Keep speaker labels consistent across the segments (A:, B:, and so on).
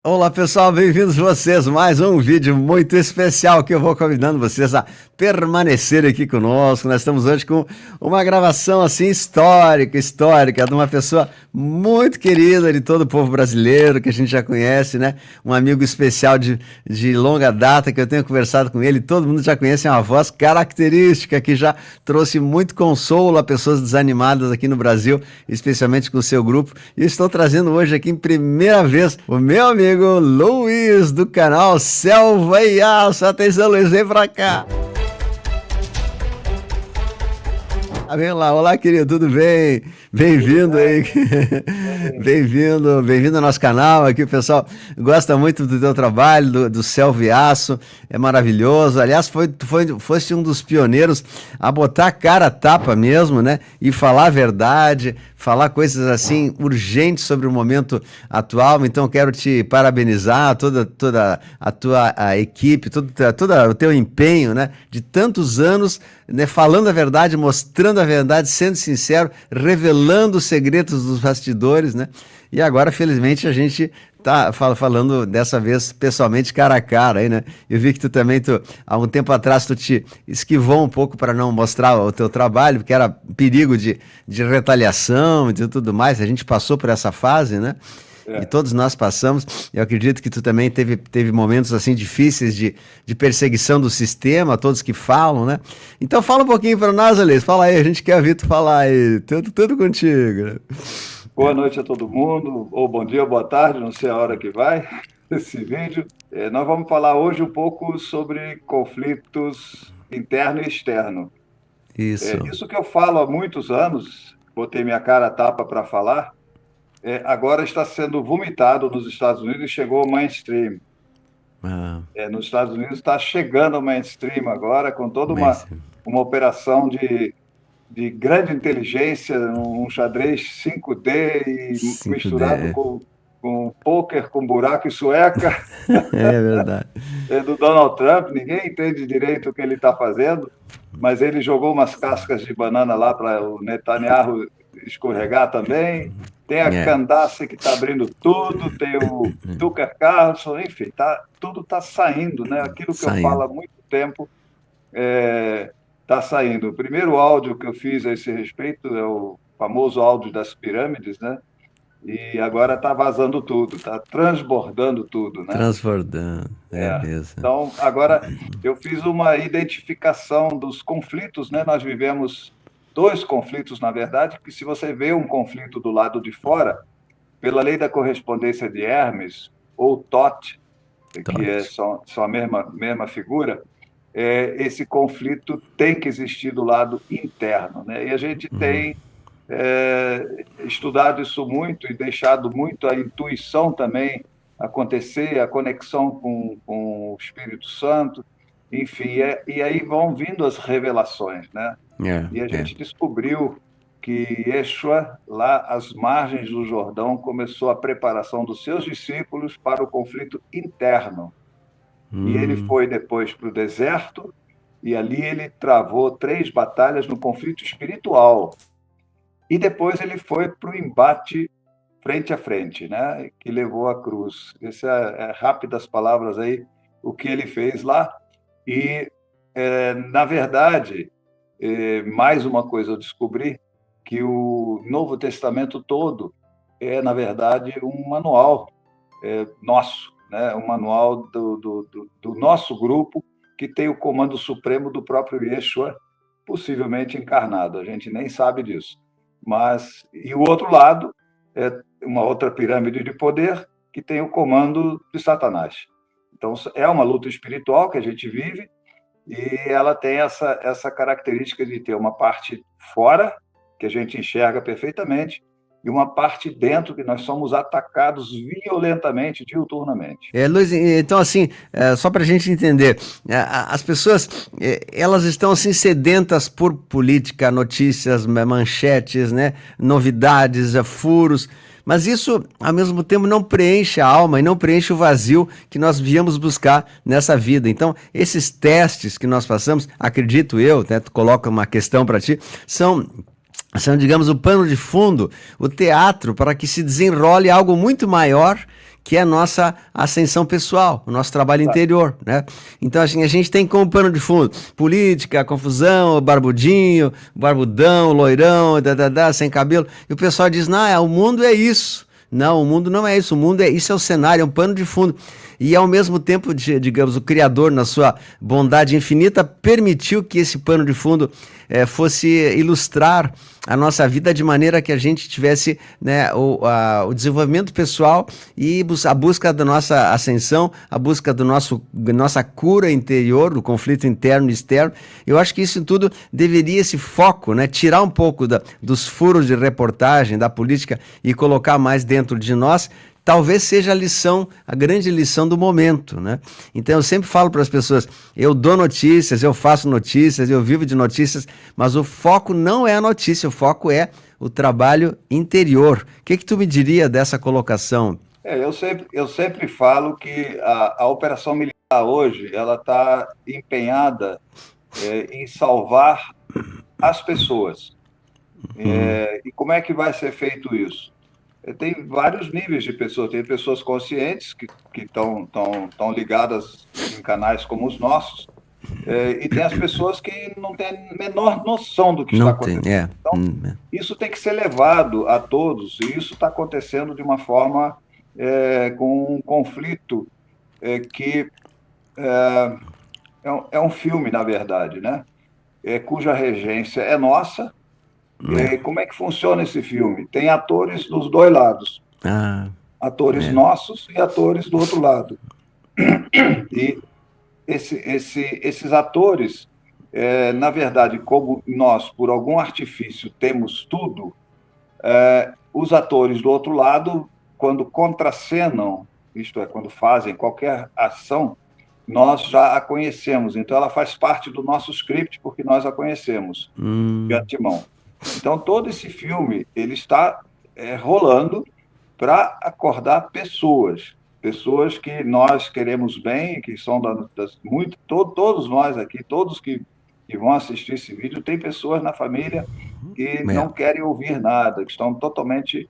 A: Olá pessoal, bem-vindos vocês a mais um vídeo muito especial que eu vou convidando vocês a permanecer aqui conosco. Nós estamos hoje com uma gravação assim histórica de uma pessoa muito querida de todo o povo brasileiro que a gente já conhece, né? Um amigo especial de longa data que eu tenho conversado com ele, todo mundo já conhece, é uma voz característica que já trouxe muito consolo a pessoas desanimadas aqui no Brasil, especialmente com o seu grupo. E estou trazendo hoje aqui em primeira vez o meu amigo Luiz, do canal Selva e Aço. Atenção, Luiz, vem pra cá. Vem lá, olá querido, tudo bem? Bem-vindo aí, bem-vindo ao nosso canal. Aqui o pessoal gosta muito do teu trabalho, do Selva e Aço, é maravilhoso. Aliás, foste um dos pioneiros a botar a cara a tapa mesmo, né? E falar a verdade, falar coisas assim urgentes sobre o momento atual. Então quero te parabenizar, toda a tua equipe, todo o teu empenho, né? De tantos anos, né? Falando a verdade, mostrando a verdade, sendo sincero, revelando os segredos dos bastidores, né? E agora, felizmente, a gente tá falando dessa vez pessoalmente cara a cara aí, né? Eu vi que tu também, há um tempo atrás, tu te esquivou um pouco para não mostrar o teu trabalho, porque era perigo de retaliação e de tudo mais. A gente passou por essa fase, né? E todos nós passamos. Eu acredito que tu também teve momentos assim difíceis de perseguição do sistema, todos que falam, né? Então fala um pouquinho para nós, Alice. Fala aí, a gente quer ouvir tu falar aí. Tudo contigo, né?
B: Boa noite a todo mundo, ou bom dia, ou boa tarde, não sei a hora que vai esse vídeo. Nós vamos falar hoje um pouco sobre conflitos interno e externo.
A: Isso.
B: Isso que eu falo há muitos anos, botei minha cara a tapa para falar, agora está sendo vomitado nos Estados Unidos e chegou ao mainstream.
A: Ah,
B: Nos Estados Unidos está chegando ao mainstream agora, com toda
A: mas
B: uma operação de grande inteligência, um xadrez 5D e
A: 5D.
B: misturado com pôquer, com buraco e sueca,
A: É verdade.
B: do Donald Trump. Ninguém entende direito o que ele está fazendo, mas ele jogou umas cascas de banana lá para o Netanyahu escorregar também. Tem a
A: É.
B: Candace que está abrindo tudo, tem o Tucker Carlson, enfim, tudo está saindo, né? Aquilo que eu falo
A: Saindo.
B: há muito tempo está saindo. O primeiro áudio que eu fiz a esse respeito é o famoso áudio das pirâmides, né? E agora está vazando tudo, está transbordando tudo, né?
A: Transbordando. É mesmo.
B: Então, agora eu fiz uma identificação dos conflitos, né? Nós vivemos dois conflitos, na verdade, que se você vê um conflito do lado de fora, pela lei da correspondência de Hermes, ou Thoth,
A: Tote.
B: são a mesma figura, esse conflito tem que existir do lado interno, né? E a gente tem estudado isso muito e deixado muito a intuição também acontecer, a conexão com o Espírito Santo, enfim, e aí vão vindo as revelações, né? E a
A: É.
B: gente descobriu que Yeshua, lá às margens do Jordão, começou a preparação dos seus discípulos para o conflito interno. E ele
A: Hum,
B: foi depois para o deserto, e ali ele travou 3 batalhas no conflito espiritual. E depois ele foi para o embate frente a frente, né? Que levou à cruz. Essa rápidas palavras aí, o que ele fez lá. E, na verdade, mais uma coisa eu descobri, que o Novo Testamento todo na verdade, um manual nosso, né? Um manual do nosso grupo, que tem o comando supremo do próprio Yeshua, possivelmente encarnado. A gente nem sabe disso. Mas, e o outro lado é uma outra pirâmide de poder que tem o comando de Satanás. Então, é uma luta espiritual que a gente vive, e ela tem essa característica de ter uma parte fora, que a gente enxerga perfeitamente, e uma parte dentro que nós somos atacados violentamente, diuturnamente.
A: Luiz, então assim, só para a gente entender, as pessoas, elas estão assim sedentas por política, notícias, manchetes, né, novidades, furos, mas isso, ao mesmo tempo, não preenche a alma e não preenche o vazio que nós viemos buscar nessa vida. Então, esses testes que nós passamos, acredito eu, né, tu coloca uma questão para ti, são, digamos, o pano de fundo, o teatro para que se desenrole algo muito maior que é a nossa ascensão pessoal, o nosso trabalho interior, né? Então, assim, a gente tem como pano de fundo política, confusão, o barbudinho, barbudão, loirão, sem cabelo. E o pessoal diz, não, o mundo é isso. Não, o mundo não é isso. O mundo isso é o cenário, é um pano de fundo. E ao mesmo tempo, digamos, o Criador, na sua bondade infinita, permitiu que esse pano de fundo fosse ilustrar a nossa vida de maneira que a gente tivesse, né, o desenvolvimento pessoal e a busca da nossa ascensão, a busca nossa cura interior, do conflito interno e externo. Eu acho que isso tudo deveria, esse foco, né, tirar um pouco dos furos de reportagem, da política e colocar mais dentro de nós. Talvez seja a grande lição do momento, né? Então eu sempre falo para as pessoas, eu dou notícias, eu faço notícias, eu vivo de notícias, mas o foco não é a notícia, o foco é o trabalho interior. O que tu me diria dessa colocação?
B: Eu sempre falo que a Operação Militar hoje, ela está empenhada em salvar as pessoas. E como é que vai ser feito isso? Tem vários níveis de pessoas. Tem pessoas conscientes que estão tão ligadas em canais como os nossos, e tem as pessoas que não têm a menor noção do que está
A: Não tem,
B: acontecendo. Então, isso tem que ser levado a todos, e isso está acontecendo de uma forma, com um conflito que é um filme, na verdade, né? Cuja regência é nossa. Como é que funciona esse filme? Tem atores dos dois lados. Atores nossos e atores do outro lado. E esses atores, na verdade, como nós, por algum artifício, temos tudo, os atores do outro lado, quando contracenam, isto é, quando fazem qualquer ação, nós já a conhecemos. Então, ela faz parte do nosso script, porque nós a conhecemos de antemão. Então, todo esse filme ele está rolando para acordar pessoas que nós queremos bem, que são todos nós aqui, todos que vão assistir esse vídeo, tem pessoas na família que não querem ouvir nada, que estão totalmente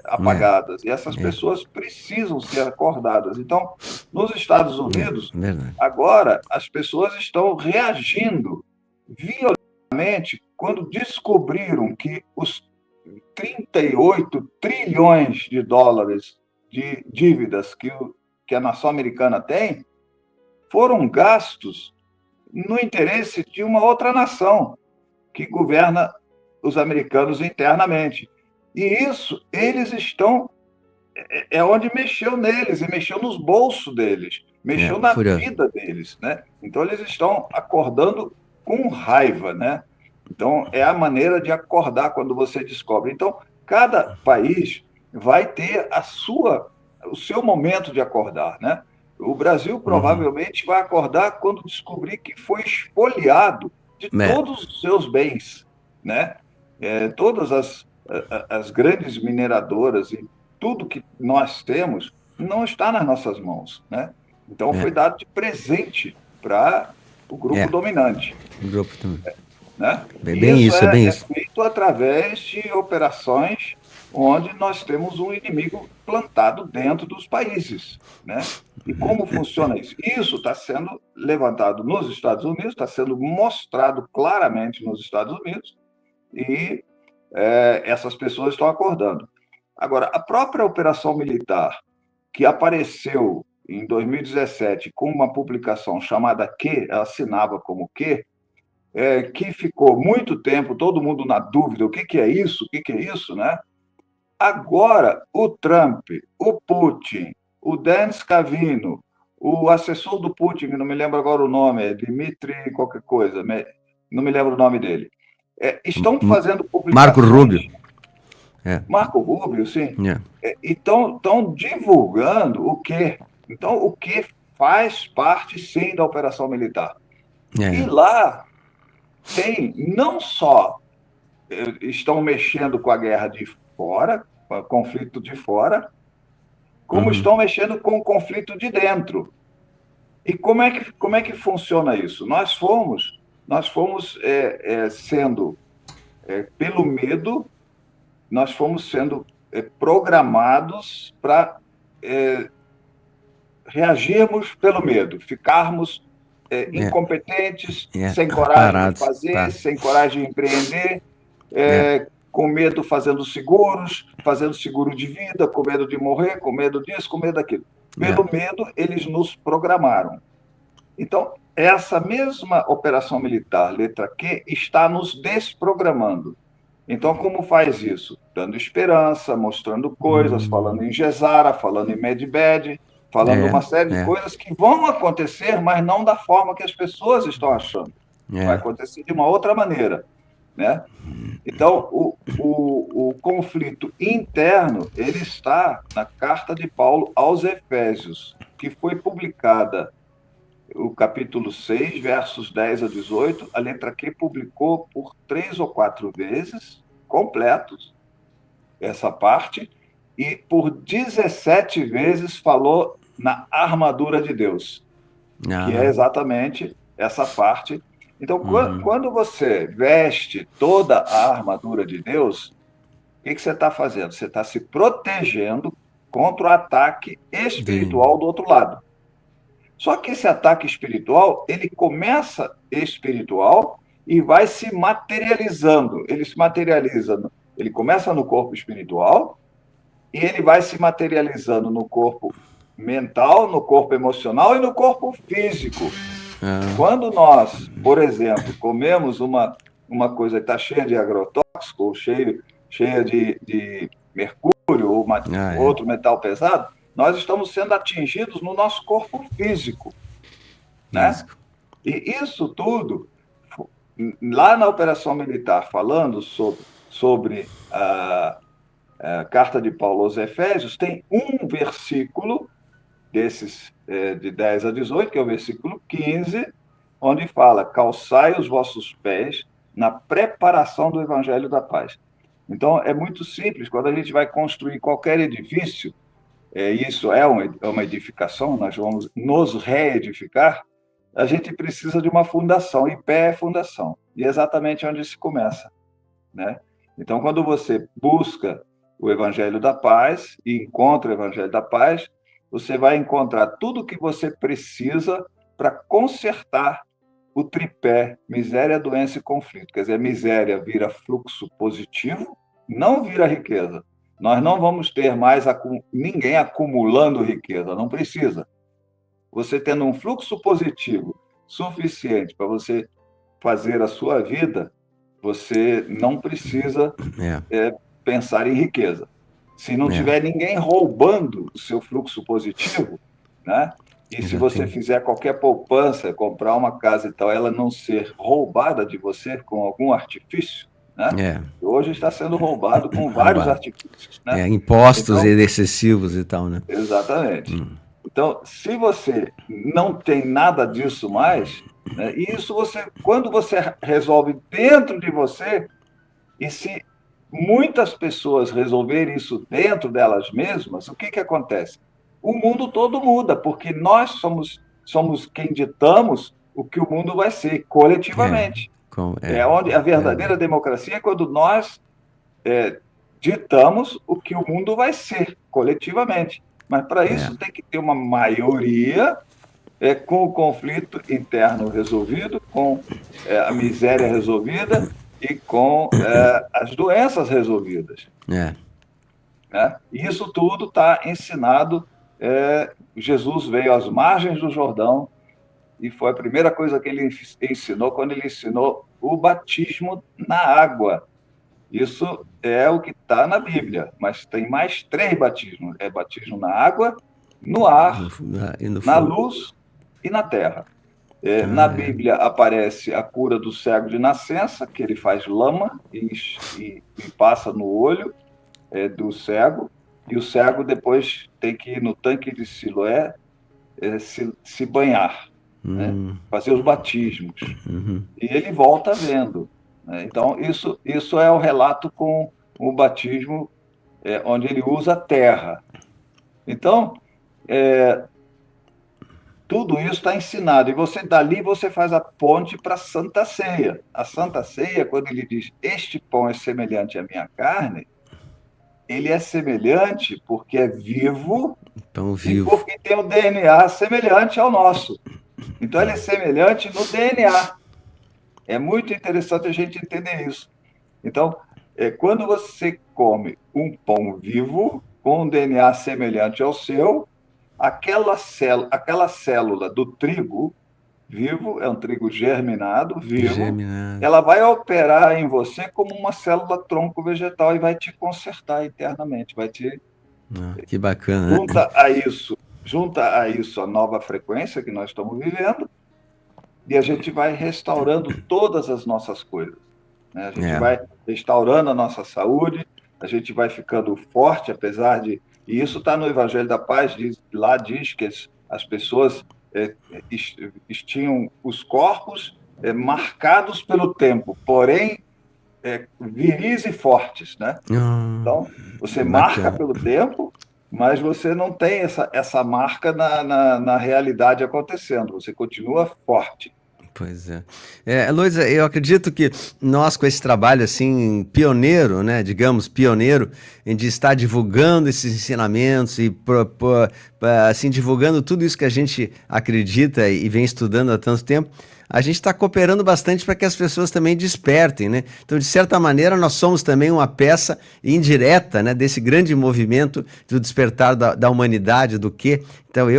B: apagadas. E essas pessoas precisam ser acordadas. Então, nos Estados Unidos, agora, as pessoas estão reagindo violentamente quando descobriram que os 38 trilhões de dólares de dívidas que a nação americana tem foram gastos no interesse de uma outra nação que governa os americanos internamente. E isso, eles estão... É onde mexeu neles, e mexeu nos bolsos deles, mexeu na vida deles, né? Então, eles estão acordando com raiva, né? Então, é a maneira de acordar quando você descobre. Então, cada país vai ter o seu momento de acordar, né? O Brasil provavelmente vai acordar quando descobrir que foi expoliado de todos os seus bens, né? Todas as grandes mineradoras e tudo que nós temos não está nas nossas mãos, né? Então, foi dado de presente para o grupo dominante.
A: O grupo também.
B: Né?
A: Isso
B: é feito através de operações onde nós temos um inimigo plantado dentro dos países, né? E como funciona isso? Isso está sendo levantado nos Estados Unidos, está sendo mostrado claramente nos Estados Unidos, e essas pessoas estão acordando. Agora, a própria operação militar, que apareceu em 2017 com uma publicação chamada Que, ela assinava como Que ficou muito tempo, todo mundo na dúvida, o que é isso? O que é isso, né? Agora, o Trump, o Putin, o Dan Scavino, o assessor do Putin, que não me lembro agora o nome, é Dmitry qualquer coisa, não me lembro o nome dele, estão fazendo publicações...
A: Marco Rubio.
B: Marco Rubio, sim. Estão divulgando o quê? Então, o que faz parte, sim, da operação militar. E lá tem, não só estão mexendo com a guerra de fora, com o conflito de fora, como estão mexendo com o conflito de dentro. E como é que funciona isso? Nós fomos sendo, pelo medo, nós fomos sendo programados para reagirmos pelo medo, ficarmos incompetentes, sem coragem de
A: Parados,
B: fazer, sem coragem de empreender,
A: é,
B: com medo fazendo seguro de vida, com medo de morrer, com medo disso, com medo daquilo.
A: é,
B: Pelo medo, eles nos programaram. Então, essa mesma operação militar, letra Q, está nos desprogramando. Então, como faz isso? Dando esperança, mostrando coisas, falando em Gesara, falando em Medbed, falando
A: é,
B: uma série de
A: é,
B: coisas que vão acontecer, mas não da forma que as pessoas estão achando. Vai
A: é,
B: acontecer de uma outra maneira, né? Então, o conflito interno, ele está na carta de Paulo aos Efésios, que foi publicada, o capítulo 6, versos 10 a 18, a letra Q publicou por 3 ou 4 vezes, completos, essa parte, e por 17 vezes falou na armadura de Deus, que é
A: ah,
B: exatamente essa parte. Então, quando você veste toda a armadura de Deus, o que você está fazendo? Você está se protegendo contra o ataque
A: de,
B: espiritual do outro lado. Só que esse ataque espiritual, ele começa espiritual e vai se materializando. Ele se materializa, ele começa no corpo espiritual e ele vai se materializando no corpo mental, no corpo emocional e no corpo físico. Quando nós, por exemplo, comemos uma coisa que está cheia de agrotóxico, ou cheia de mercúrio ou
A: é,
B: outro metal pesado, nós estamos sendo atingidos no nosso corpo físico, né?
A: físico.
B: E isso tudo, lá na Operação Militar, falando sobre a carta de Paulo aos Efésios, tem um versículo desses de 10 a 18, que é o versículo 15, onde fala: calçai os vossos pés na preparação do evangelho da paz. Então, é muito simples. Quando a gente vai construir qualquer edifício, isso é uma edificação, nós vamos nos reedificar, a gente precisa de uma fundação, e pé é fundação. E é exatamente onde se começa, né? Então, quando você busca o Evangelho da Paz e encontra o Evangelho da Paz, você vai encontrar tudo o que você precisa para consertar o tripé miséria, doença e conflito. Quer dizer, miséria vira fluxo positivo, não vira riqueza. Nós não vamos ter mais ninguém acumulando riqueza, não precisa. Você tendo um fluxo positivo suficiente para você fazer a sua vida, você não precisa pensar em riqueza. Se não
A: É,
B: tiver ninguém roubando o seu fluxo positivo, né? E se você
A: exatamente.
B: fizer qualquer poupança, comprar uma casa e tal, ela não ser roubada de você com algum artifício, né?
A: É,
B: Hoje está sendo roubado com vários
A: roubado.
B: artifícios, né?
A: Impostos
B: Então,
A: excessivos e tal, né?
B: exatamente. Então, se você não tem nada disso mais, né, e isso quando você resolve dentro de você, e se muitas pessoas resolverem isso dentro delas mesmas, o que acontece? O mundo todo muda, porque nós somos quem ditamos o que o mundo vai ser,
A: É,
B: coletivamente.
A: é,
B: É onde a verdadeira
A: verdade.
B: democracia é quando nós ditamos o que o mundo vai ser, coletivamente. Mas para
A: É,
B: isso tem que ter uma maioria com o conflito interno resolvido, com a miséria resolvida e com as doenças resolvidas,
A: é,
B: né? Isso tudo está ensinado. Jesus veio às margens do Jordão e foi a primeira coisa que ele ensinou quando ele ensinou o batismo na água. Isso é o que está na Bíblia, mas tem mais 3 batismos: é batismo na água, no ar,
A: e no
B: na
A: fogo.
B: luz e na terra. Na
A: Ah,
B: Bíblia aparece a cura do cego de nascença, que ele faz lama e passa no olho do cego, e o cego depois tem que ir no tanque de Siloé se banhar, né? Fazer os batismos. E ele volta vendo, né? Então, isso é o relato com o batismo, onde ele usa a terra. Então, tudo isso está ensinado. E você dali você faz a ponte para a Santa Ceia. A Santa Ceia, quando ele diz: este pão é semelhante à minha carne, ele é semelhante porque é vivo
A: Pão
B: e
A: vivo.
B: porque tem o DNA semelhante ao nosso. Então, ele é semelhante no DNA. É muito interessante a gente entender isso. Então, quando você come um pão vivo, com um DNA semelhante ao seu, aquela célula do trigo vivo, é um trigo germinado, vivo,
A: Germinado.
B: ela vai operar em você como uma célula tronco vegetal e vai te consertar internamente, vai te
A: Ah, que bacana, né?
B: junta a isso a nova frequência que nós estamos vivendo, e a gente vai restaurando todas as nossas coisas, né? A gente
A: É,
B: vai restaurando a nossa saúde, a gente vai ficando forte, apesar de... E isso está no Evangelho da Paz, lá diz que as pessoas tinham os corpos marcados pelo tempo, porém viris e fortes, né?
A: ah,
B: Então, você marca
A: bacana.
B: pelo tempo, mas você não tem essa marca na realidade acontecendo, você continua forte.
A: Pois é. Luísa, eu acredito que nós, com esse trabalho assim, pioneiro, né, digamos, pioneiro, de estar divulgando esses ensinamentos e assim, divulgando tudo isso que a gente acredita e vem estudando há tanto tempo, a gente está cooperando bastante para que as pessoas também despertem, né? Então, de certa maneira, nós somos também uma peça indireta, né, desse grande movimento do despertar da humanidade, do quê? Então,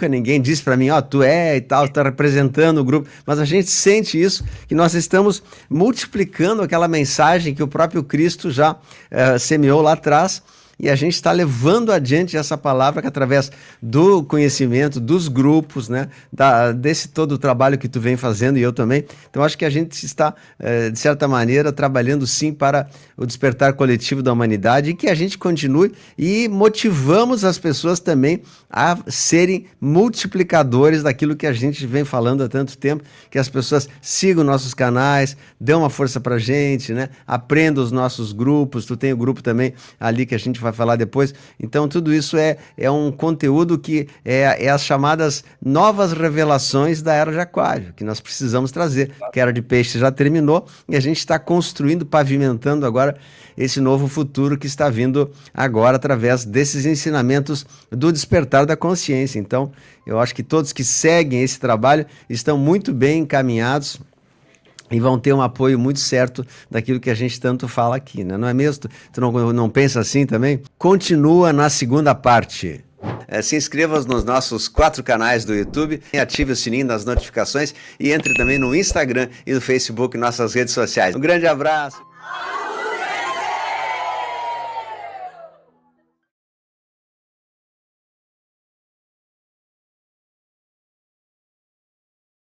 A: ninguém disse para mim, ó, tu é e tal, tu tá representando o grupo, mas a gente sente isso, que nós estamos multiplicando aquela mensagem que o próprio Cristo já semeou lá atrás, e a gente está levando adiante essa palavra que através do conhecimento, dos grupos, né, desse todo o trabalho que tu vem fazendo e eu também. Então acho que a gente está, de certa maneira, trabalhando sim para o despertar coletivo da humanidade e que a gente continue e motivamos as pessoas também a serem multiplicadores daquilo que a gente vem falando há tanto tempo, que as pessoas sigam nossos canais, dêem uma força para a gente, né, aprendam os nossos grupos, tu tem o grupo também ali que a gente vai falar depois. Então, tudo isso é um conteúdo que é as chamadas novas revelações da Era de Aquário, que nós precisamos trazer, que a Era de Peixe já terminou e a gente está construindo, pavimentando agora esse novo futuro que está vindo agora através desses ensinamentos do despertar da consciência. Então, eu acho que todos que seguem esse trabalho estão muito bem encaminhados e vão ter um apoio muito certo daquilo que a gente tanto fala aqui, né? Não é mesmo? Tu não pensa assim também? Continua na segunda parte. Se inscreva nos nossos 4 canais do YouTube, ative o sininho das notificações e entre também no Instagram e no Facebook, nossas redes sociais. Um grande abraço!